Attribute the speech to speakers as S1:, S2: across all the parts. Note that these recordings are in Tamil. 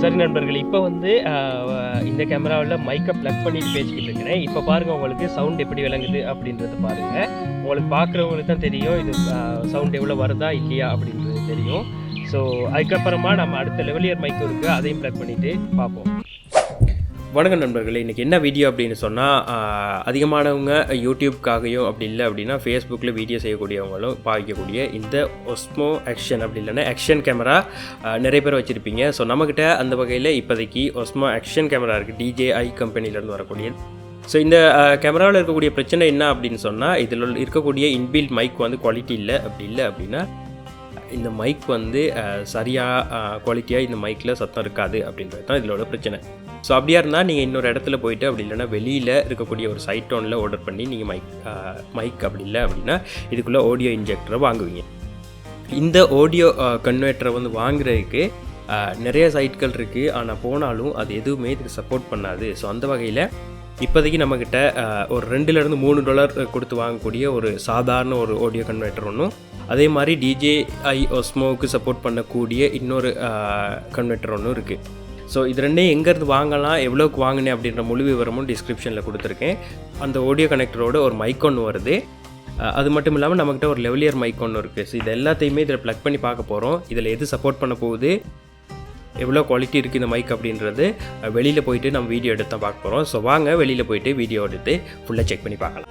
S1: சரி நண்பர்கள், இப்போ வந்து இந்த கேமராவில் மைக்கை ப்ளக் பண்ணிட்டு பேசிக்கிட்டு இருக்கிறேன். இப்போ பாருங்கள், உங்களுக்கு சவுண்ட் எப்படி விளங்குது அப்படின்றது பாருங்கள். உங்களுக்கு பார்க்குறவங்களுக்கு தான் தெரியும் இது சவுண்ட் எவ்வளோ வருதா இல்லையா அப்படின்றது தெரியும். ஸோ அதுக்கப்புறமா நம்ம அடுத்த லெவலியர் மைக் இருக்குது, அதையும் ப்ளக் பண்ணிவிட்டு பார்ப்போம். வணக்கம் நண்பர்களே, இன்றைக்கி என்ன வீடியோ அப்படின்னு சொன்னால், அதிகமானவங்க யூடியூப்காகையும் அப்படி இல்லை அப்படின்னா ஃபேஸ்புக்கில் வீடியோ செய்யக்கூடியவங்களும் பாவிக்கக்கூடிய இந்த ஒஸ்மோ ஆக்ஷன் அப்படி இல்லைன்னா ஆக்ஷன் கேமரா நிறைய பேர் வச்சுருப்பீங்க. ஸோ நம்மக்கிட்ட அந்த வகையில் இப்போதைக்கு ஒஸ்மோ ஆக்ஷன் கேமரா இருக்குது, DJI கம்பெனிலேருந்து வரக்கூடிய. ஸோ இந்த கேமராவில் இருக்கக்கூடிய பிரச்சனை என்ன அப்படின்னு சொன்னால், இதில் இருக்கக்கூடிய இன்பில்ட் மைக் வந்து குவாலிட்டி இல்லை. அப்படி இல்லை அப்படின்னா இந்த மைக் வந்து சரியாக குவாலிட்டியாக இந்த மைக்கில் சத்தம் இருக்காது அப்படின்றது தான் இதோட பிரச்சனை. ஸோ அப்படியா இருந்தால் நீங்கள் இன்னொரு இடத்துல போய்ட்டு அப்படி இல்லைன்னா வெளியில் இருக்கக்கூடிய ஒரு சைட்டோனில் ஆர்டர் பண்ணி நீங்கள் மைக் அப்படி இல்லை அப்படின்னா இதுக்குள்ளே ஆடியோ இன்ஜெக்டரை வாங்குவீங்க. இந்த ஆடியோ கன்வெர்ட்டரை வந்து வாங்குறதுக்கு நிறைய சைட்கள் இருக்குது, ஆனால் போனாலும் அது எதுவுமே இதுக்கு சப்போர்ட் பண்ணாது. ஸோ அந்த வகையில் இப்போதைக்கு நம்மக்கிட்ட ஒரு $2-3 கொடுத்து வாங்கக்கூடிய ஒரு சாதாரண ஒரு ஆடியோ கன்வெர்ட்டர் ஒன்றும், அதே மாதிரி DJI osmoவுக்கு சப்போர்ட் பண்ணக்கூடிய இன்னொரு கன்வெர்ட்டர் ஒன்றும் இருக்குது. ஸோ இது ரெண்டையும் எங்கேருந்து வாங்கலாம், எவ்வளோக்கு வாங்கினேன் அப்படின்ற முழு விவரமும் டிஸ்கிரிப்ஷனில் கொடுத்துருக்கேன். அந்த ஆடியோ கனெக்டரோட ஒரு மைக் ஒன்று வருது. அது மட்டும் இல்லாமல் நம்மக்கிட்ட ஒரு லெவலியர் மைக் ஒன்று இருக்குது. ஸோ இது எல்லாத்தையுமே இதில் ப்ளக் பண்ணி பார்க்க போகிறோம். இதில் எது சப்போர்ட் பண்ண போகுது, எவ்வளோ குவாலிட்டி இருக்குது இந்த மைக் அப்படின்றது வெளியில் போயிட்டு நம்ம வீடியோ எடுத்து தான் பார்க்க போகிறோம். ஸோ வாங்க வெளியில் போயிட்டு வீடியோ எடுத்து ஃபுல்லாக செக் பண்ணி பார்க்கலாம்.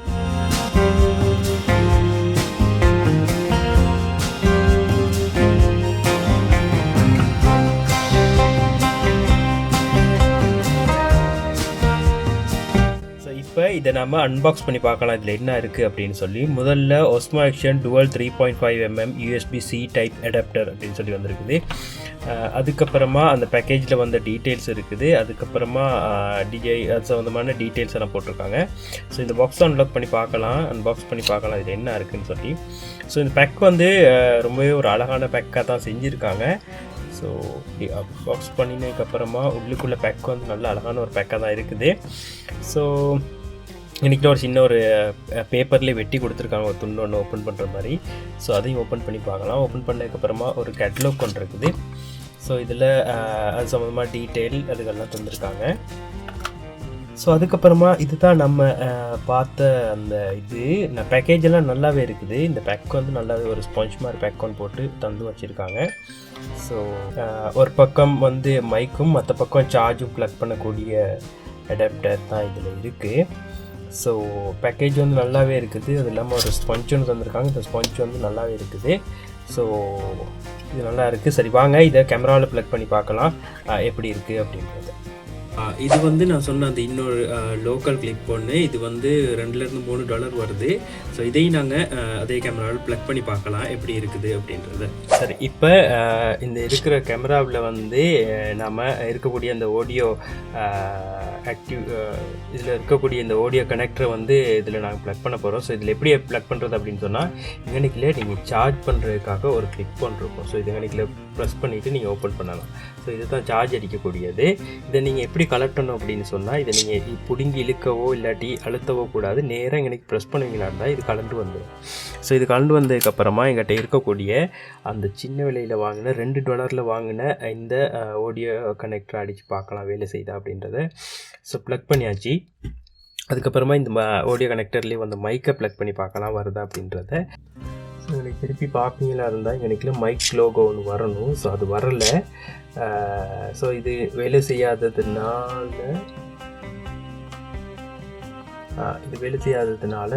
S1: இப்போ இதை நம்ம அன்பாக்ஸ் பண்ணி பார்க்கலாம், இதில் என்ன இருக்குது அப்படின்னு சொல்லி. முதல்ல Osmo Action dual 3.5mm USB-C type adapter அப்படின்னு சொல்லி வந்திருக்குது. அதுக்கப்புறமா அந்த பேக்கேஜில் வந்த டீட்டெயில்ஸ் இருக்குது. அதுக்கப்புறமா DJI அது சம்மந்தமான டீட்டெயில்ஸ் எல்லாம் போட்டிருக்காங்க. ஸோ இந்த பாக்ஸ் அன்பாக்ஸ் பண்ணி பார்க்கலாம் இதில் என்ன இருக்குதுன்னு சொல்லி. ஸோ இந்த பேக் வந்து ரொம்பவே ஒரு அழகான பேக்காக தான் செஞ்சுருக்காங்க. ஸோ பாக்ஸ் பண்ணினதுக்கப்புறமா உள்ளுக்குள்ளே பேக் வந்து நல்ல அழகான ஒரு பேக்காக தான் இருக்குது. ஸோ இன்றைக்கி ஒரு சின்ன ஒரு பேப்பர்லேயே வெட்டி கொடுத்துருக்காங்க, ஒரு துண்டு ஒன்று ஓப்பன் பண்ணுற மாதிரி. ஸோ அதையும் ஓப்பன் பண்ணி பார்க்கலாம். ஓப்பன் பண்ணதுக்கப்புறமா ஒரு கேட்லாக் ஒன்று இருக்குது. ஸோ இதில் அது சம்மந்தமாக டீட்டெயில் அதுக்கெல்லாம் தந்துருக்காங்க. ஸோ அதுக்கப்புறமா இது தான் நம்ம பார்த்த அந்த பேக்கேஜ் எல்லாம் நல்லாவே இருக்குது. இந்த பேக் வந்து நல்லாவே ஒரு ஸ்பாஞ்ச் மாதிரி பேக் ஒன்று போட்டு தந்து வச்சுருக்காங்க. ஸோ ஒரு பக்கம் வந்து மைக்கும் மற்ற பக்கம் சார்ஜும் ப்ளக் பண்ணக்கூடிய அடாப்டர் தான் இதில் இருக்குது. ஸோ பேக்கேஜ் வந்து நல்லாவே இருக்குது. அது இல்லாமல் ஒரு ஸ்பஞ்ச் ஒன்று தந்திருக்காங்க. இந்த ஸ்பஞ்ச் வந்து நல்லாவே இருக்குது. ஸோ இது நல்லா இருக்குது. சரி வாங்க இதை கேமராவில் ப்ளக் பண்ணி பார்க்கலாம் எப்படி இருக்குது அப்படின்றது. இது வந்து நான் சொன்ன அந்த இன்னொரு லோக்கல் கிளிப் ஒன்று, இது வந்து $2-3 வருது. ஸோ இதையும் நாங்கள் அதே கேமராவில் ப்ளக் பண்ணி பார்க்கலாம் எப்படி இருக்குது அப்படின்றது. சரி, இப்போ இந்த இருக்கிற கேமராவில் வந்து நம்ம இருக்கக்கூடிய அந்த ஆடியோ இதில் இருக்கக்கூடிய இந்த ஆடியோ கனெக்டரை வந்து இதில் நாங்கள் ப்ளக் பண்ண போகிறோம். ஸோ இதில் எப்படி ப்ளக் பண்ணுறது அப்படின்னு சொன்னால், இங்கனைக்கில் நீங்கள் சார்ஜ் பண்ணுறதுக்காக ஒரு கிளிப் ஒன்று இருக்கும். ஸோ இது இங்கனைக்கில் ப்ரெஸ் பண்ணிவிட்டு நீங்கள் ஓப்பன் பண்ணலாம். ஸோ இது தான் சார்ஜ் அடிக்கக்கூடியது. இதை நீங்கள் எப்படி கலெக்டணும் அப்படின்னு சொன்னால், இதை நீங்கள் பிடுங்கி இழுக்கவோ இல்லாட்டி அழுத்தவோ கூடாது. நேராக எங்களுக்கு ப்ரெஸ் பண்ணுவீங்களா இருந்தால் இது கலண்டு வந்துடும். ஸோ இது கலண்டு வந்ததுக்கப்புறமா எங்கிட்ட இருக்கக்கூடிய அந்த சின்ன விலையில் வாங்கின $2 வாங்கின இந்த ஆடியோ கனெக்டரை அடித்து பார்க்கலாம் வேலை செய்தா அப்படின்றத. ஸோ ப்ளக் பண்ணியாச்சு. அதுக்கப்புறமா இந்த ஆடியோ கனெக்டர்லேயே வந்து மைக்கை ப்ளக் பண்ணி பார்க்கலாம் வருதா அப்படின்றத. ஸோ எனக்கு திருப்பி பார்ப்பீங்களா இருந்தால் எனக்குள்ள மைக் லோகோ ஒன்று வரணும். ஸோ அது வரலை. ஸோ இது வேலை செய்யாததுனால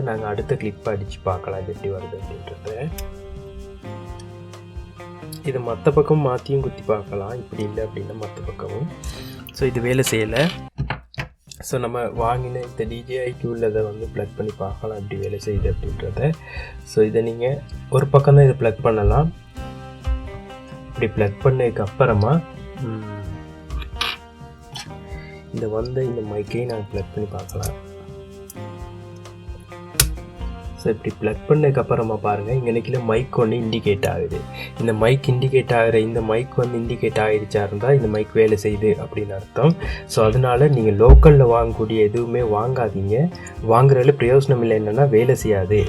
S1: நாங்கள் அடுத்த கிளிப்பை அடித்து பார்க்கலாம் இது எப்படி வருது அப்படின்றத. இது மற்ற பக்கம் மாற்றியும் குத்தி பார்க்கலாம், இப்படி இல்லை அப்படின்னா மற்ற பக்கமும். ஸோ இது வேலை செய்யலை. ஸோ நம்ம வாங்கின இந்த DJI டூலில் வந்து ப்ளக் பண்ணி பார்க்கலாம் எப்படி வேலை செய்யுது அப்படின்றத. ஸோ இதை நீங்கள் ஒரு பக்கம் தான் இதை ப்ளக் பண்ணலாம். இப்படி ப்ளக் பண்ணதுக்கப்புறமா இந்த மைக்கையும் நாங்கள் ப்ளக் பண்ணி பார்க்கலாம். ஸோ இப்படி ப்ளக் பண்ணதுக்கப்புறமா பாருங்கள், இங்கே மைக் ஒன்று இண்டிகேட் ஆகுது. இந்த மைக் இண்டிகேட் ஆகிற இந்த மைக் வந்து இண்டிகேட் ஆகிடுச்சா இருந்தால் இந்த மைக் வேலை செய்யுது அப்படின்னு அர்த்தம். ஸோ அதனால் நீங்கள் லோக்கலில் வாங்கக்கூடிய எதுவுமே வாங்காதீங்க. வாங்குறதுல பிரயோஜனம் இல்லை, என்னென்னா வேலை செய்யாது.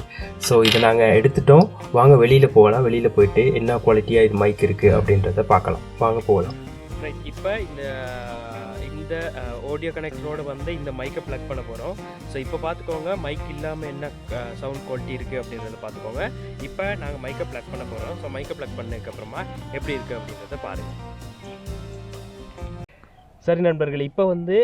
S1: ஸோ இதை நாங்கள் எடுத்துட்டோம். வாங்க வெளியில் போகலாம். வெளியில் போயிட்டு என்ன குவாலிட்டியாக இது மைக் இருக்குது அப்படின்றத பார்க்கலாம். வாங்க போகலாம். ரைட். இப்போ இந்த ஆடியோ கனெக்டரோடு வந்து இந்த மைக்கை ப்ளக் பண்ண போகிறோம். ஸோ இப்போ பார்த்துக்கோங்க, மைக் இல்லாமல் என்ன சவுண்ட் குவாலிட்டி இருக்குது அப்படின்றத பார்த்துக்கோங்க. இப்போ நாங்கள் மைக்கை ப்ளக் பண்ண போகிறோம். ஸோ மைக்கை ப்ளக் பண்ணதுக்கப்புறமா எப்படி இருக்குது அப்படின்றத பாருங்கள். சரி நண்பர்கள், இப்போ வந்து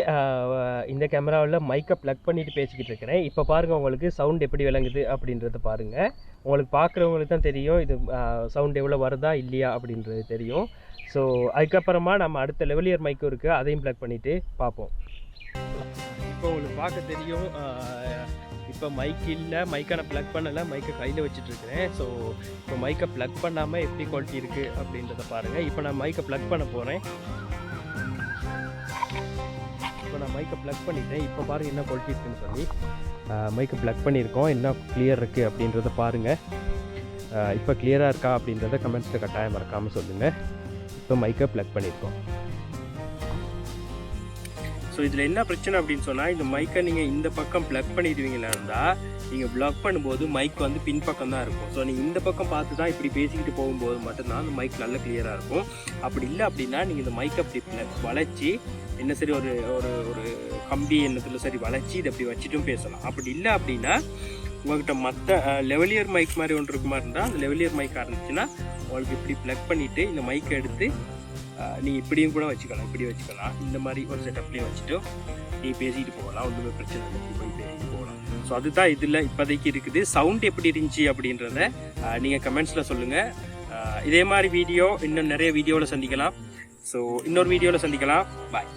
S1: இந்த கேமராவில் மைக்கை ப்ளக் பண்ணிவிட்டு பேசிக்கிட்டு இருக்கிறேன். இப்போ பாருங்கள், உங்களுக்கு சவுண்ட் எப்படி விளங்குது அப்படின்றத பாருங்கள். உங்களுக்கு பார்க்குறவங்களுக்கு தான் தெரியும் இது சவுண்ட் எவ்வளோ வருதா இல்லையா அப்படின்றது தெரியும். ஸோ அதுக்கப்புறமா நம்ம அடுத்த லெவலியர் மைக்கும் இருக்குது, அதையும் ப்ளக் பண்ணிவிட்டு பார்ப்போம். இப்போ உங்களுக்கு பார்க்க தெரியும், இப்போ மைக் இல்லை, மைக்கை நான் ப்ளக் பண்ணலை, மைக்கை கையில் வச்சுட்ருக்கிறேன். ஸோ இப்போ மைக்கை ப்ளக் பண்ணாமல் எப்படி குவாலிட்டி இருக்குது அப்படின்றத பாருங்கள். இப்போ நான் மைக்கை ப்ளக் பண்ண போகிறேன். இப்போ நான் மைக்கை ப்ளக் பண்ணிட்டேன். இப்போ பாருங்கள் என்ன குவாலிட்டி இருக்குன்னு சொல்லி மைக்கை ப்ளக் பண்ணியிருக்கோம். என்ன கிளியர் இருக்குது அப்படின்றத பாருங்கள். இப்போ கிளியராக இருக்கா அப்படின்றத கமெண்ட்ஸில் கட்டாயம் மறக்காமல் சொல்லுங்கள். இப்போ மைக்கை ப்ளக் பண்ணியிருக்கோம். ஸோ இதில் என்ன பிரச்சனை அப்படின்னு சொன்னால், இந்த மைக்கை நீங்கள் இந்த பக்கம் ப்ளக் பண்ணிடுவீங்களா இருந்தால், நீங்கள் ப்ளக் பண்ணும்போது மைக் வந்து பின்பக்கம் தான் இருக்கும். ஸோ நீங்கள் இந்த பக்கம் பார்த்து தான் இப்படி பேசிக்கிட்டு போகும்போது மட்டும்தான் அந்த மைக் நல்ல கிளியராக இருக்கும். அப்படி இல்லை அப்படின்னா நீங்கள் இந்த மைக்கை அப்படி வளைச்சி என்ன சரி ஒரு ஒரு ஒரு கம்பி எண்ணத்தில் சரி வளைச்சி இதை அப்படி வச்சுட்டும் பேசலாம். அப்படி இல்லை அப்படின்னா உங்கள்கிட்ட மற்ற லெவலியர் மைக் மாதிரி ஒன்று இருக்குமா இருந்தால், அந்த லெவலியர் மைக்காக இருந்துச்சுன்னா உங்களுக்கு இப்படி ப்ளக் பண்ணிவிட்டு இந்த மைக்கை எடுத்து நீங்கள் இப்படியும் கூட வச்சுக்கலாம், இப்படி வச்சுக்கலாம். இந்த மாதிரி ஒரு செட்டப்லேயும் வச்சுட்டு நீங்கள் பேசிக்கிட்டு போகலாம், ஒன்றுமே பிரச்சனை இல்லை, இப்படி பேசிட்டு போகலாம். ஸோ அதுதான் இதில் இப்போதைக்கு இருக்குது. சவுண்ட் எப்படி இருந்துச்சு அப்படின்றத நீங்கள் கமெண்ட்ஸில் சொல்லுங்கள். இதே மாதிரி வீடியோ இன்னும் நிறைய வீடியோவில் சந்திக்கலாம். ஸோ இன்னொரு வீடியோவில் சந்திக்கலாம். பாய்.